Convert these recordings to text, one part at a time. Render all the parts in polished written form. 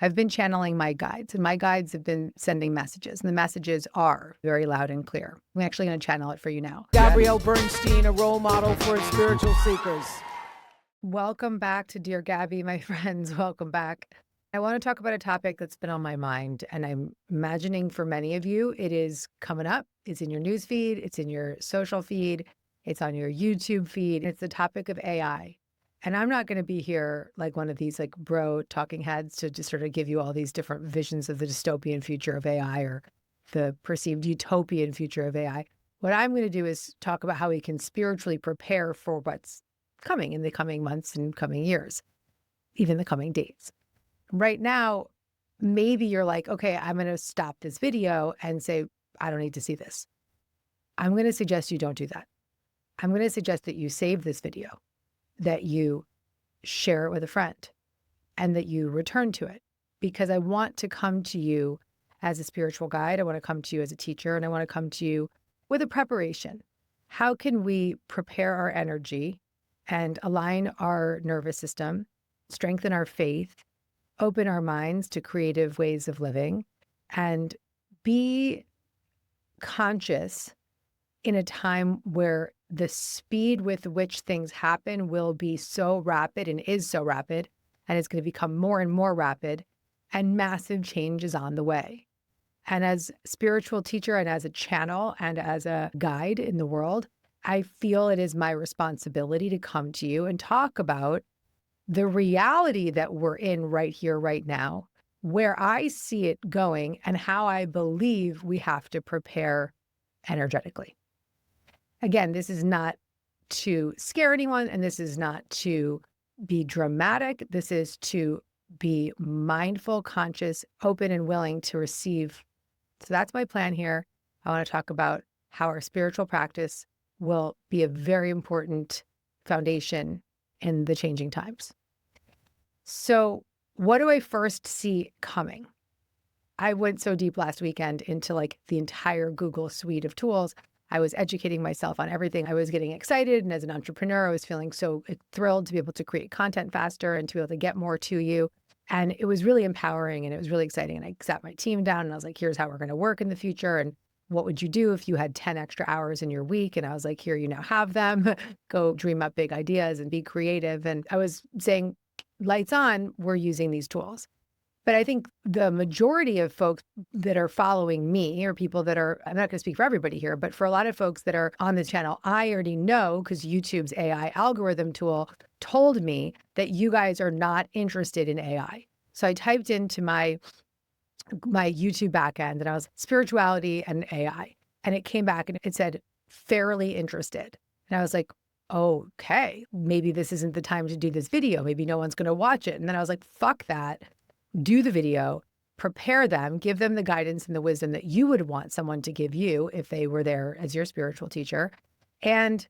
I've been channeling my guides, and my guides have been sending messages, and the messages are very loud and clear. I'm actually going to channel it for you now. Gabrielle Bernstein, a role model for spiritual seekers. Welcome back to Dear Gabby, my friends. Welcome back. I want to talk about a topic that's been on my mind, and I'm imagining for many of you, it is coming up. It's in your news feed, it's in your social feed, it's on your YouTube feed. It's the topic of AI. And I'm not going to be here like one of these like bro talking heads to just sort of give you all these different visions of the dystopian future of AI or the perceived utopian future of AI. What I'm going to do is talk about how we can spiritually prepare for what's coming in the coming months and coming years, even the coming days. Right now, maybe you're like, okay, I'm going to stop this video and say, I don't need to see this. I'm going to suggest you don't do that. I'm going to suggest that you save this video, that you share it with a friend, and that you return to it, because I want to come to you as a spiritual guide. I want to come to you as a teacher, and I want to come to you with a preparation. How can we prepare our energy and align our nervous system, strengthen our faith, open our minds to creative ways of living, and be conscious in a time where the speed with which things happen will be so rapid and is so rapid, and it's going to become more and more rapid, and massive change is on the way. And as a spiritual teacher and as a channel and as a guide in the world, I feel it is my responsibility to come to you and talk about the reality that we're in right here, right now, where I see it going and how I believe we have to prepare energetically. Again, this is not to scare anyone, and this is not to be dramatic. This is to be mindful, conscious, open, and willing to receive. So that's my plan here. I want to talk about how our spiritual practice will be a very important foundation in the changing times. So what do I first see coming? I went so deep last weekend into like the entire Google suite of tools. I was educating myself on everything. I was getting excited. And as an entrepreneur, I was feeling so thrilled to be able to create content faster and to be able to get more to you. And it was really empowering and it was really exciting. And I sat my team down and I was like, here's how we're going to work in the future. And what would you do if you had 10 extra hours in your week? And I was like, here, you now have them. Go dream up big ideas and be creative. And I was saying, lights on, we're using these tools. But I think the majority of folks that are following me or people that are, I'm not going to speak for everybody here, but for a lot of folks that are on the channel, I already know because YouTube's AI algorithm tool told me that you guys are not interested in AI. So I typed into my YouTube backend and I was spirituality and AI. And it came back and it said, fairly interested. And I was like, okay, maybe this isn't the time to do this video. Maybe no one's going to watch it. And then I was like, fuck that. Do the video, prepare them, give them the guidance and the wisdom that you would want someone to give you if they were there as your spiritual teacher. And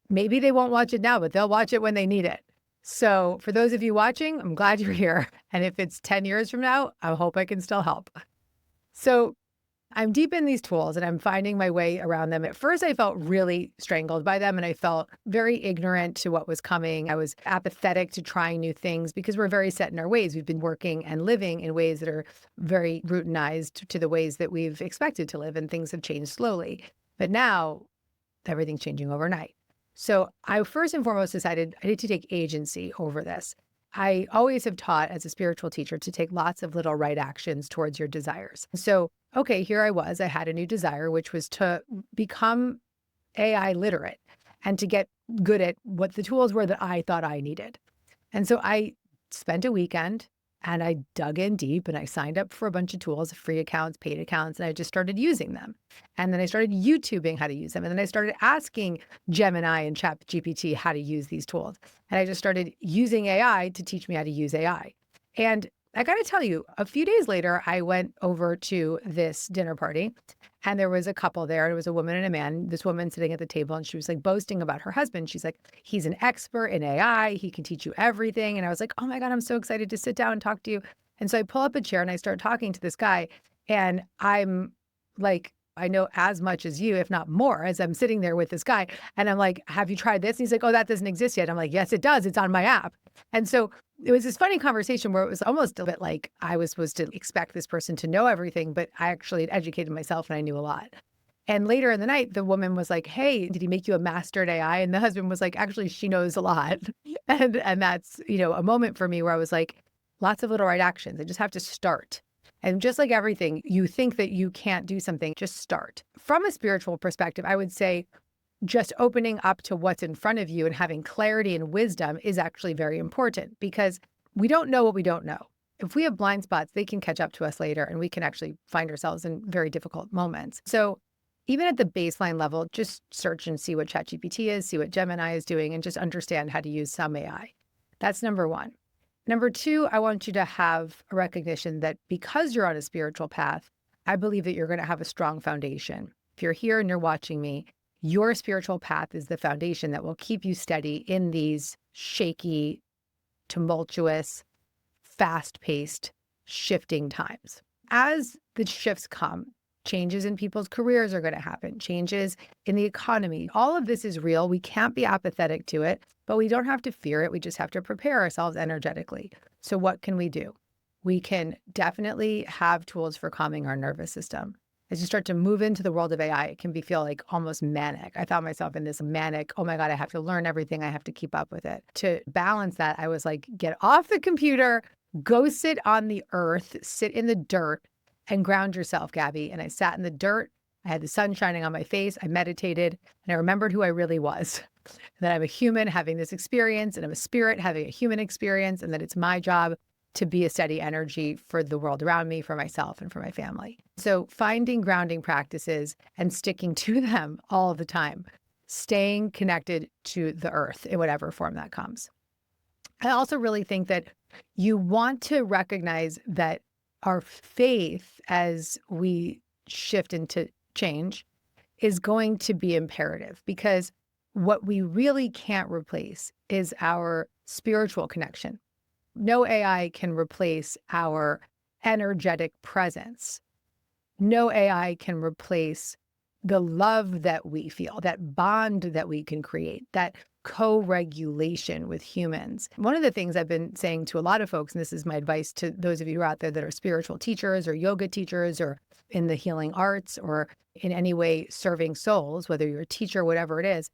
maybe they won't watch it now, but they'll watch it when they need it. So for those of you watching, I'm glad you're here. And if it's 10 years from now, I hope I can still help. So I'm deep in these tools and I'm finding my way around them. At first, I felt really strangled by them and I felt very ignorant to what was coming. I was apathetic to trying new things because we're very set in our ways. We've been working and living in ways that are very routinized to the ways that we've expected to live, and things have changed slowly. But now everything's changing overnight. So I first and foremost decided I need to take agency over this. I always have taught as a spiritual teacher to take lots of little right actions towards your desires. So, okay, here I was. I had a new desire, which was to become AI literate and to get good at what the tools were that I thought I needed. And so I spent a weekend and I dug in deep and I signed up for a bunch of tools, free accounts, paid accounts, and I just started using them. And then I started YouTubing how to use them. And then I started asking Gemini and ChatGPT how to use these tools. And I just started using AI to teach me how to use AI. And I got to tell you, a few days later, I went over to this dinner party and there was a couple there. It was a woman and a man, this woman sitting at the table, and she was like boasting about her husband. She's like, he's an expert in AI. He can teach you everything. And I was like, oh my God, I'm so excited to sit down and talk to you. And so I pull up a chair and I start talking to this guy. And I'm like, I know as much as you, if not more, as I'm sitting there with this guy. And I'm like, have you tried this? And he's like, oh, that doesn't exist yet. I'm like, yes, it does. It's on my app. And so it was this funny conversation where it was almost a bit like I was supposed to expect this person to know everything, but I actually had educated myself and I knew a lot. And later in the night, the woman was like, "Hey, did he make you a master at AI?" And the husband was like, "Actually, she knows a lot." And that's, a moment for me where I was like, lots of little right actions. I just have to start. And just like everything, you think that you can't do something, just start. From a spiritual perspective, I would say just opening up to what's in front of you and having clarity and wisdom is actually very important because we don't know what we don't know. If we have blind spots, they can catch up to us later and we can actually find ourselves in very difficult moments. So even at the baseline level, just search and see what ChatGPT is, see what Gemini is doing, and just understand how to use some AI. That's number one. Number two, I want you to have a recognition that because you're on a spiritual path, I believe that you're going to have a strong foundation. If you're here and you're watching me, your spiritual path is the foundation that will keep you steady in these shaky, tumultuous, fast-paced, shifting times. As the shifts come, changes in people's careers are going to happen, changes in the economy. All of this is real. We can't be apathetic to it, but we don't have to fear it. We just have to prepare ourselves energetically. So what can we do? We can definitely have tools for calming our nervous system. As you start to move into the world of AI, it can feel like almost manic. I found myself in this manic, oh my God, I have to learn everything. I have to keep up with it. To balance that, I was like, get off the computer, go sit on the earth, sit in the dirt and ground yourself, Gabby. And I sat in the dirt. I had the sun shining on my face. I meditated and I remembered who I really was. That I'm a human having this experience and I'm a spirit having a human experience and that it's my job to be a steady energy for the world around me, for myself, and for my family. So finding grounding practices and sticking to them all the time, staying connected to the earth in whatever form that comes. I also really think that you want to recognize that our faith as we shift into change is going to be imperative because what we really can't replace is our spiritual connection. No AI can replace our energetic presence. No AI can replace the love that we feel, that bond that we can create, that co-regulation with humans. One of the things I've been saying to a lot of folks, and this is my advice to those of you who are out there that are spiritual teachers or yoga teachers or in the healing arts or in any way serving souls, whether you're a teacher, whatever it is,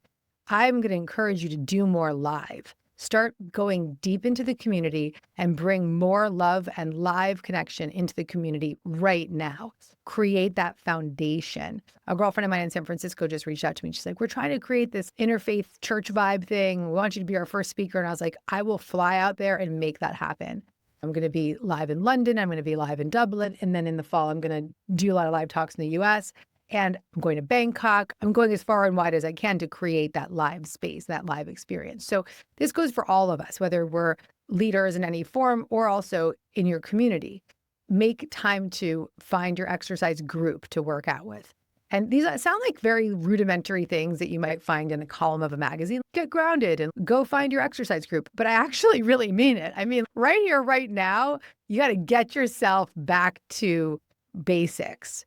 I'm going to encourage you to do more live. Start going deep into the community and bring more love and live connection into the community right now. Create that foundation. A girlfriend of mine in San Francisco just reached out to me. She's like, we're trying to create this interfaith church vibe thing. We want you to be our first speaker. And I was like, I will fly out there and make that happen. I'm going to be live in London. I'm going to be live in Dublin. And then in the fall, I'm going to do a lot of live talks in the US. And I'm going to Bangkok. I'm going as far and wide as I can to create that live space, that live experience. So this goes for all of us, whether we're leaders in any form or also in your community. Make time to find your exercise group to work out with. And these sound like very rudimentary things that you might find in a column of a magazine. Get grounded and go find your exercise group. But I actually really mean it. I mean, right here, right now, you got to get yourself back to basics.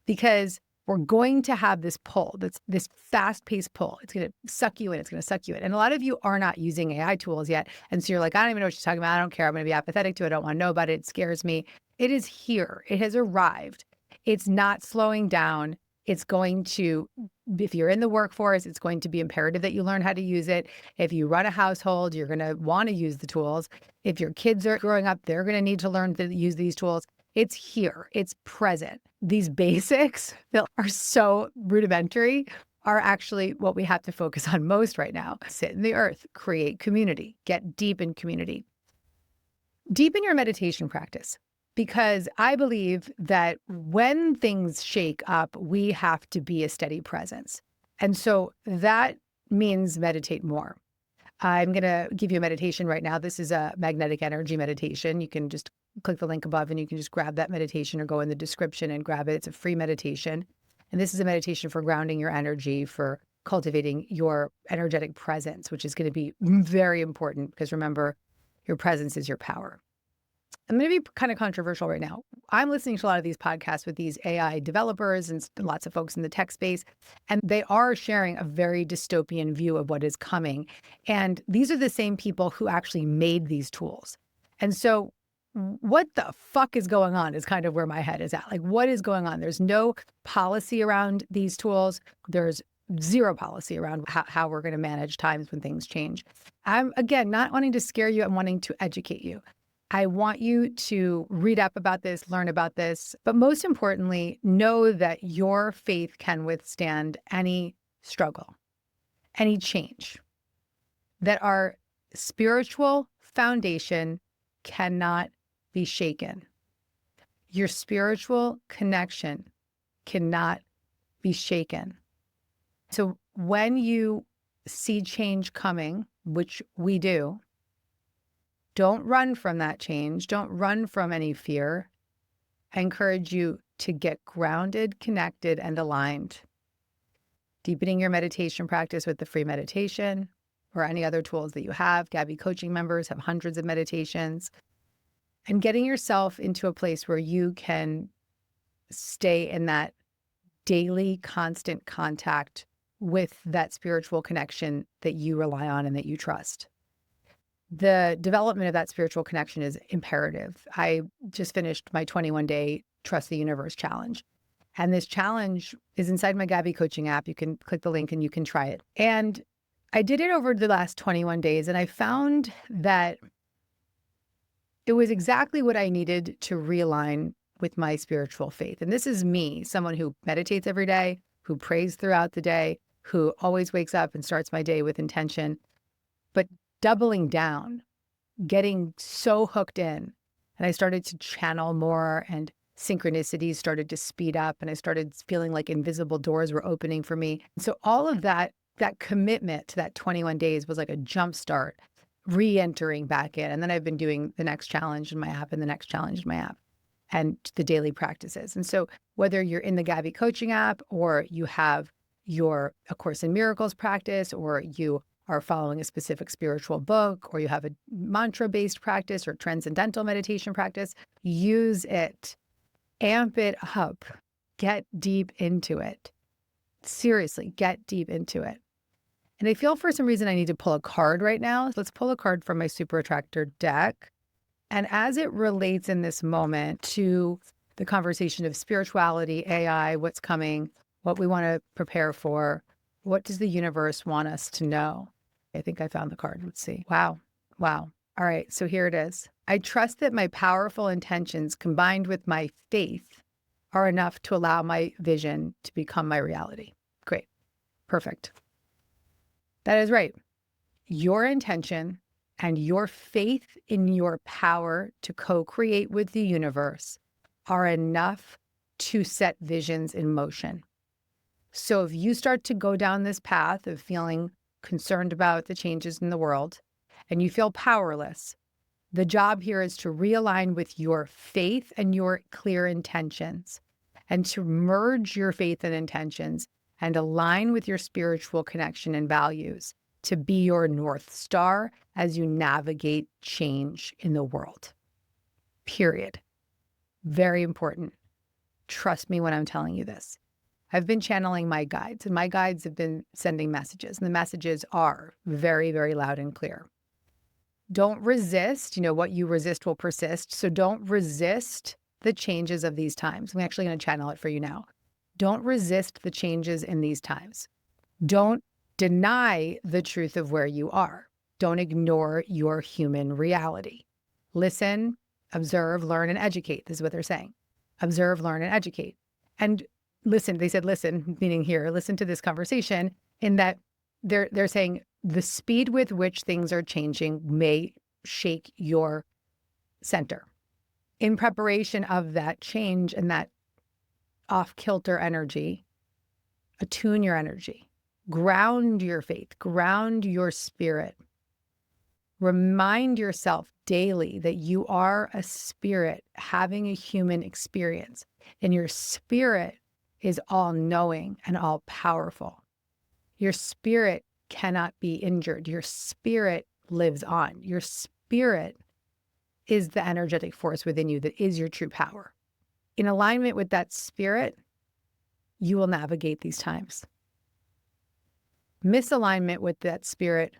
Because we're going to have this pull, this fast-paced pull. It's going to suck you in. It's going to suck you in. And a lot of you are not using AI tools yet. And so you're like, I don't even know what she's talking about. I don't care. I'm going to be apathetic to it. I don't want to know about it. It scares me. It is here. It has arrived. It's not slowing down. It's going to, if you're in the workforce, it's going to be imperative that you learn how to use it. If you run a household, you're going to want to use the tools. If your kids are growing up, they're going to need to learn to use these tools. It's here. It's present. These basics that are so rudimentary are actually what we have to focus on most right now. Sit in the earth, create community, get deep in community. Deepen your meditation practice, because I believe that when things shake up, we have to be a steady presence. And so that means meditate more. I'm going to give you a meditation right now. This is a magnetic energy meditation. You can just click the link above and you can just grab that meditation or go in the description and grab it. It's a free meditation. And this is a meditation for grounding your energy, for cultivating your energetic presence, which is going to be very important because remember, your presence is your power. I'm going to be kind of controversial right now. I'm listening to a lot of these podcasts with these AI developers and lots of folks in the tech space, and they are sharing a very dystopian view of what is coming. And these are the same people who actually made these tools. And so what the fuck is going on is kind of where my head is at. Like, what is going on? There's no policy around these tools. There's zero policy around how we're going to manage times when things change. I'm, again, not wanting to scare you. I'm wanting to educate you. I want you to read up about this, learn about this, but most importantly, know that your faith can withstand any struggle, any change, that our spiritual foundation cannot be shaken. Your spiritual connection cannot be shaken. So when you see change coming, which we do, don't run from that change. Don't run from any fear. I encourage you to get grounded, connected, and aligned. Deepening your meditation practice with the free meditation or any other tools that you have. Gabby coaching members have hundreds of meditations. And getting yourself into a place where you can stay in that daily, constant contact with that spiritual connection that you rely on and that you trust. The development of that spiritual connection is imperative. I just finished my 21-day Trust the Universe challenge. And this challenge is inside my Gabby coaching app. You can click the link and you can try it. And I did it over the last 21 days, and I found that it was exactly what I needed to realign with my spiritual faith. And this is me, someone who meditates every day, who prays throughout the day, who always wakes up and starts my day with intention, but doubling down, getting so hooked in. And I started to channel more, and synchronicities started to speed up, and I started feeling like invisible doors were opening for me. So all of that commitment to that 21 days was like a jump start, re-entering back in. And then I've been doing the next challenge in my app and the next challenge in my app and the daily practices. And so whether you're in the Gabby coaching app, or you have your A Course in Miracles practice, or you are following a specific spiritual book, or you have a mantra-based practice or transcendental meditation practice, use it, amp it up, get deep into it. Seriously, get deep into it. And I feel for some reason I need to pull a card right now. Let's pull a card from my Super Attractor deck. And as it relates in this moment to the conversation of spirituality, AI, what's coming, what we want to prepare for, what does the universe want us to know? I think I found the card. Let's see. Wow. Wow. All right. So here it is. I trust that my powerful intentions combined with my faith are enough to allow my vision to become my reality. Great. Perfect. That is right. Your intention and your faith in your power to co-create with the universe are enough to set visions in motion. So if you start to go down this path of feeling concerned about the changes in the world and you feel powerless, the job here is to realign with your faith and your clear intentions, and to merge your faith and intentions and align with your spiritual connection and values to be your North Star as you navigate change in the world. Period. Very important. Trust me when I'm telling you this. I've been channeling my guides, and my guides have been sending messages, and the messages are very, very loud and clear. Don't resist. What you resist will persist. So don't resist the changes of these times. I'm actually going to channel it for you now. Don't resist the changes in these times. Don't deny the truth of where you are. Don't ignore your human reality. Listen, observe, learn, and educate. This is what they're saying. Observe, learn, and educate. And listen, they said listen, meaning here, listen to this conversation, in that they're saying the speed with which things are changing may shake your center. In preparation of that change and that off-kilter energy, attune your energy, ground your faith, ground your spirit. Remind yourself daily that you are a spirit having a human experience, and your spirit is all-knowing and all-powerful. Your spirit cannot be injured. Your spirit lives on. Your spirit is the energetic force within you that is your true power. In alignment with that spirit, you will navigate these times. Misalignment with that spirit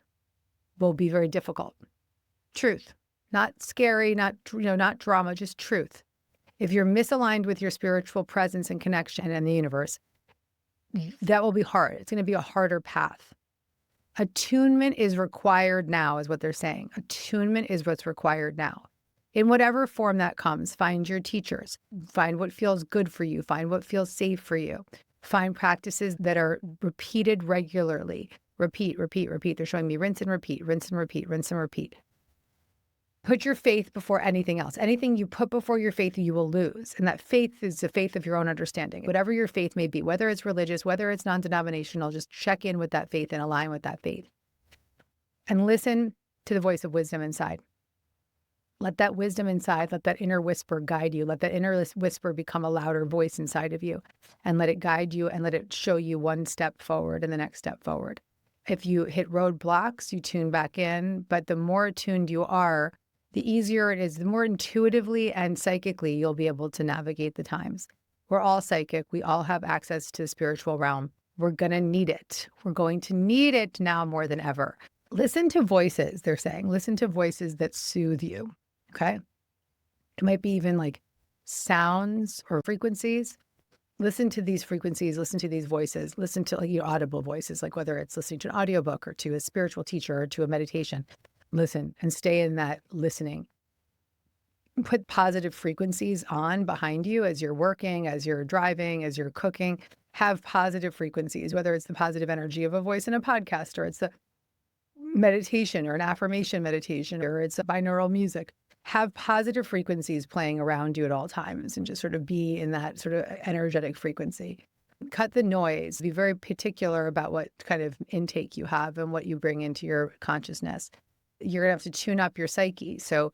will be very difficult. Truth, not scary, not drama, just truth. If you're misaligned with your spiritual presence and connection in the universe, that will be hard. It's going to be a harder path. Attunement is required now, is what they're saying. Attunement is what's required now. In whatever form that comes, find your teachers, find what feels good for you, find what feels safe for you, find practices that are repeated regularly. Repeat, repeat, repeat. They're showing me rinse and repeat, rinse and repeat, rinse and repeat. Put your faith before anything else. Anything you put before your faith, you will lose. And that faith is the faith of your own understanding. Whatever your faith may be, whether it's religious, whether it's non-denominational, just check in with that faith and align with that faith. And listen to the voice of wisdom inside. Let that wisdom inside, let that inner whisper guide you. Let that inner whisper become a louder voice inside of you. And let it guide you and let it show you one step forward and the next step forward. If you hit roadblocks, you tune back in. But the more attuned you are, the easier it is, the more intuitively and psychically you'll be able to navigate the times. We're all psychic. We all have access to the spiritual realm. We're going to need it. We're going to need it now more than ever. Listen to voices, they're saying. Listen to voices that soothe you, okay? It might be even like sounds or frequencies. Listen to these frequencies, listen to these voices, listen to like your audible voices, like whether it's listening to an audiobook or to a spiritual teacher or to a meditation. Listen and stay in that listening. Put positive frequencies on behind you as you're working, as you're driving, as you're cooking. Have positive frequencies, whether it's the positive energy of a voice in a podcast or it's a meditation or an affirmation meditation or it's a binaural music. Have positive frequencies playing around you at all times and just sort of be in that sort of energetic frequency. Cut the noise. Be very particular about what kind of intake you have and what you bring into your consciousness. You're going to have to tune up your psyche. So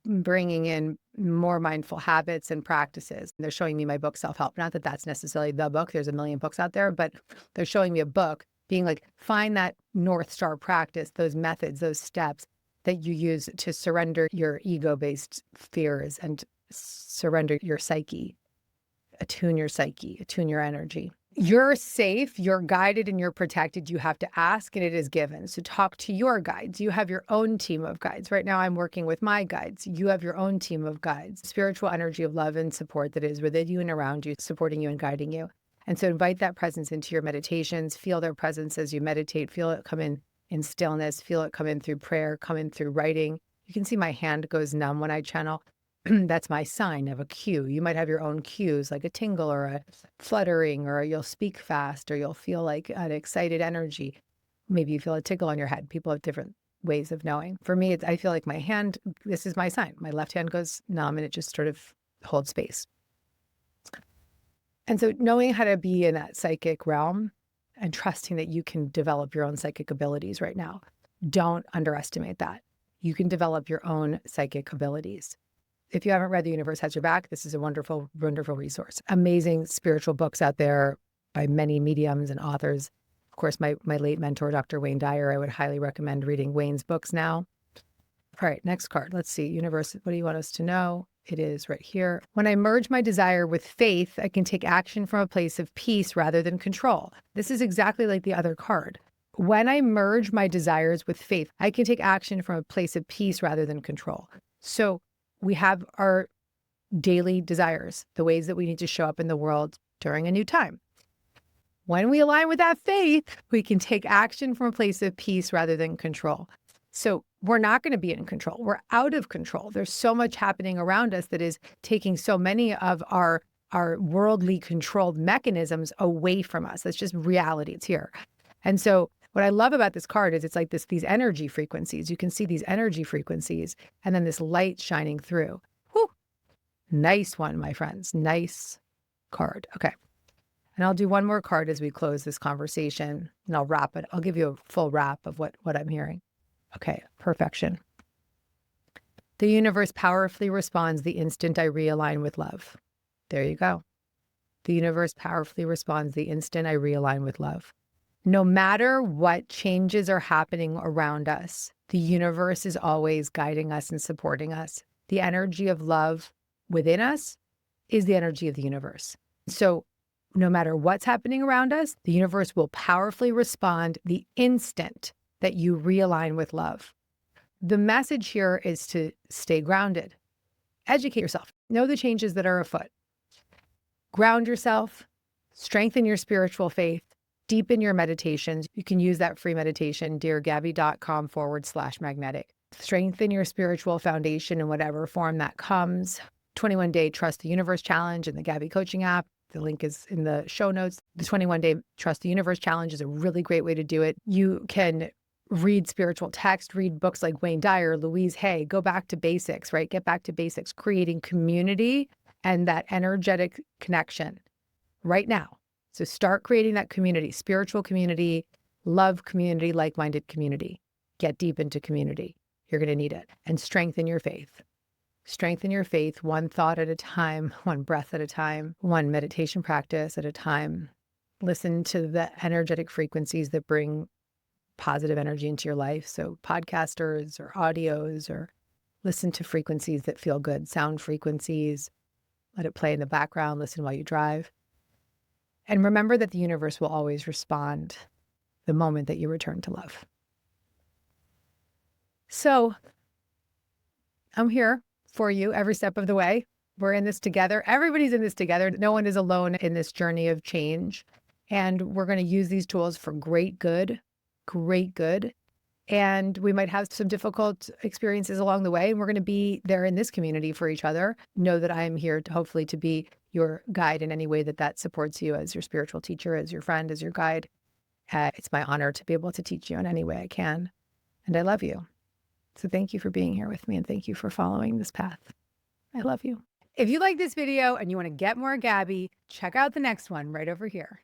bringing in more mindful habits and practices. They're showing me my book, Self-Help. Not that that's necessarily the book. There's a million books out there, but they're showing me a book being like, find that North Star practice, those methods, those steps that you use to surrender your ego-based fears and surrender your psyche, attune your energy. You're safe, you're guided, and you're protected. You have to ask, and it is given. So talk to your guides. You have your own team of guides. Right now, I'm working with my guides. You have your own team of guides, spiritual energy of love and support that is within you and around you, supporting you and guiding you. And so invite that presence into your meditations. Feel their presence as you meditate. Feel it come in stillness. Feel it come in through prayer, come in through writing. You can see my hand goes numb when I channel. That's my sign of a cue. You might have your own cues, like a tingle or a fluttering, or you'll speak fast, or you'll feel like an excited energy. Maybe you feel a tickle on your head. People have different ways of knowing. For me, I feel like my hand, this is my sign. My left hand goes numb and it just sort of holds space. And so knowing how to be in that psychic realm and trusting that you can develop your own psychic abilities right now. Don't underestimate that. You can develop your own psychic abilities. If you haven't read The Universe Has Your Back, this is a wonderful, wonderful resource. Amazing spiritual books out there by many mediums and authors. Of course, my late mentor, Dr. Wayne Dyer, I would highly recommend reading Wayne's books now. All right, next card. Let's see. Universe, what do you want us to know? It is right here. When I merge my desire with faith, I can take action from a place of peace rather than control. This is exactly like the other card. When I merge my desires with faith, I can take action from a place of peace rather than control. So we have our daily desires, the ways that we need to show up in the world during a new time. When we align with that faith, we can take action from a place of peace rather than control. So we're not going to be in control. We're out of control. There's so much happening around us that is taking so many of our worldly controlled mechanisms away from us. That's just reality. It's here. And so what I love about this card is it's like these energy frequencies. You can see these energy frequencies and then this light shining through. Whew. Nice one, my friends. Nice card. Okay. And I'll do one more card as we close this conversation and I'll wrap it. I'll give you a full wrap of what I'm hearing. Okay, perfection. The universe powerfully responds the instant I realign with love. There you go. The universe powerfully responds the instant I realign with love. No matter what changes are happening around us, the universe is always guiding us and supporting us. The energy of love within us is the energy of the universe. So no matter what's happening around us, the universe will powerfully respond the instant that you realign with love. The message here is to stay grounded, educate yourself, know the changes that are afoot, ground yourself, strengthen your spiritual faith, deepen your meditations. You can use that free meditation, deargabby.com/magnetic. Strengthen your spiritual foundation in whatever form that comes. 21-day Trust the Universe Challenge and the Gabby Coaching app. The link is in the show notes. The 21-day Trust the Universe Challenge is a really great way to do it. You can read spiritual text, read books like Wayne Dyer, Louise Hay, go back to basics, right? Get back to basics, creating community and that energetic connection right now. So start creating that community, spiritual community, love community, like-minded community. Get deep into community. You're going to need it. And strengthen your faith. Strengthen your faith one thought at a time, one breath at a time, one meditation practice at a time. Listen to the energetic frequencies that bring positive energy into your life. So podcasters or audios, or listen to frequencies that feel good, sound frequencies. Let it play in the background. Listen while you drive. And remember that the universe will always respond the moment that you return to love. So I'm here for you every step of the way. We're in this together. Everybody's in this together. No one is alone in this journey of change. And we're going to use these tools for great good, great good. And we might have some difficult experiences along the way. And we're going to be there in this community for each other. Know that I am here to hopefully to be your guide in any way that supports you, as your spiritual teacher, as your friend, as your guide. It's my honor to be able to teach you in any way I can. And I love you. So thank you for being here with me, and thank you for following this path. I love you. If you like this video and you want to get more Gabby, check out the next one right over here.